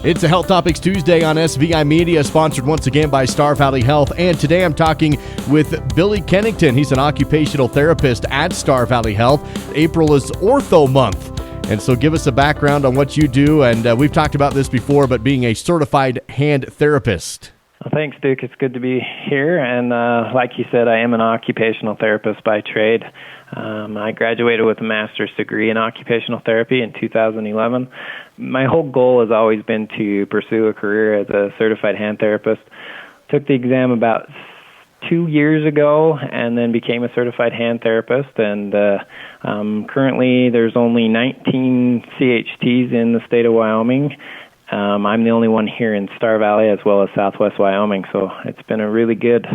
It's a Health Topics Tuesday on SVI Media, sponsored once again by Star Valley Health. And today I'm talking with Billy Kennington. He's an occupational therapist at Star Valley Health. April is Ortho Month. And so give us a background on what you do. And we've talked about this before, but being a certified hand therapist. Well, thanks, Duke. It's good to be here. And like you said, I am an occupational therapist by trade. I graduated with a master's degree in occupational therapy in 2011. My whole goal has always been to pursue a career as a certified hand therapist. Took the exam about 2 years ago and then became a certified hand therapist. And currently there's only 19 CHTs in the state of Wyoming. I'm the only one here in Star Valley as well as Southwest Wyoming, so it's been a really good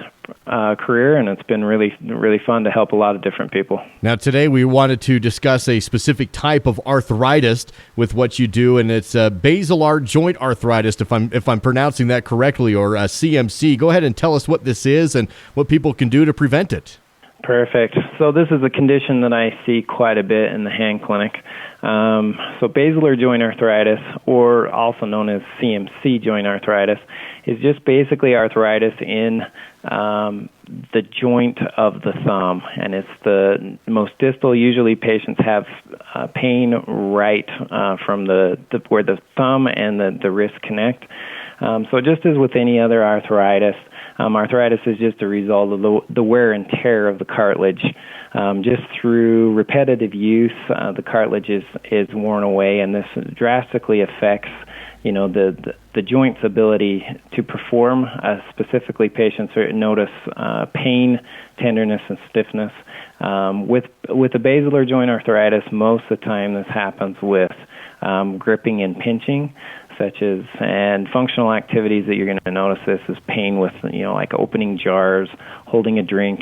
career, and it's been really fun to help a lot of different people. Now, today we wanted to discuss a specific type of arthritis with what you do, and it's basilar joint arthritis, if I'm pronouncing that correctly, or CMC. Go ahead and tell us what this is and what people can do to prevent it. Perfect. So this is a condition that I see quite a bit in the hand clinic. So basilar joint arthritis, or also known as CMC joint arthritis, is just basically arthritis in the joint of the thumb, and it's the most distal. Usually patients have pain right from the where the thumb and the wrist connect. So just as with any other arthritis, arthritis is just a result of the wear and tear of the cartilage. Just through repetitive use, the cartilage is worn away, and this drastically affects, the joint's ability to perform. Specifically, patients notice pain, tenderness, and stiffness. With the basilar joint arthritis, most of the time this happens with gripping and pinching, and functional activities that you're going to notice this is pain with, like opening jars, holding a drink,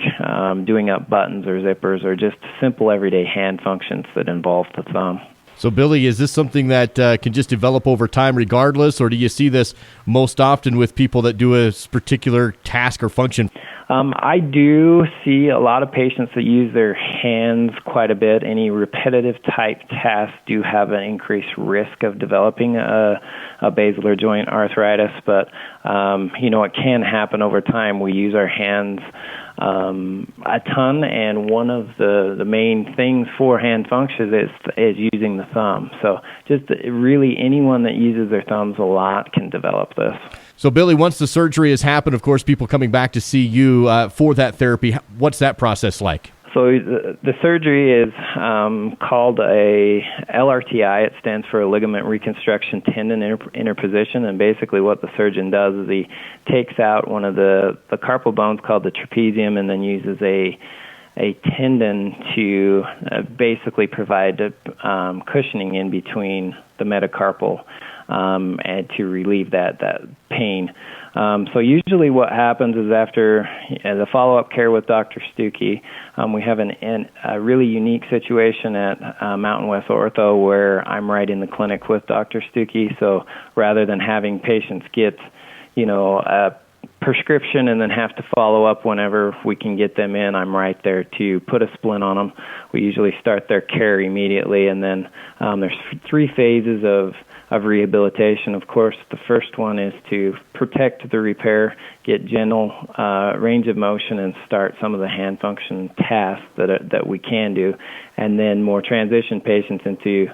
doing up buttons or zippers, or just simple everyday hand functions that involve the thumb. So, Billy, is this something that can just develop over time regardless, or do you see this most often with people that do a particular task or function? I do see a lot of patients that use their hands quite a bit. Any repetitive type tasks do have an increased risk of developing a basilar joint arthritis, but it can happen over time. We use our hands a ton, and one of the main things for hand functions is using the thumb. So just really anyone that uses their thumbs a lot can develop this. So, Billy, once the surgery has happened, of course, people coming back to see you for that therapy, what's that process like? So the surgery is called a LRTI. It stands for a ligament reconstruction tendon interposition, and basically what the surgeon does is he takes out one of the carpal bones called the trapezium, and then uses a tendon to basically provide cushioning in between the metacarpal and to relieve that pain. So usually what happens is after the follow-up care with Dr. Stuckey, we have a really unique situation at Mountain West Ortho where I'm right in the clinic with Dr. Stuckey. So rather than having patients get, a prescription and then have to follow up whenever we can get them in, I'm right there to put a splint on them. We usually start their care immediately, and then there's 3 phases of rehabilitation. Of course, the first one is to protect the repair, get gentle range of motion, and start some of the hand function tasks that we can do, and then more transition patients into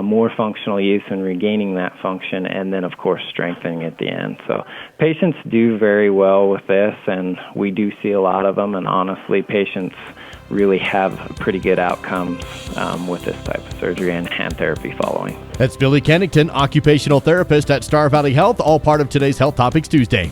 more functional use and regaining that function, and then, of course, strengthening at the end. So patients do very well with this, and we do see a lot of them, and honestly, patients really have pretty good outcomes with this type of surgery and hand therapy following. That's Billy Kennington, occupational therapist at Star Valley Health, all part of today's Health Topics Tuesday.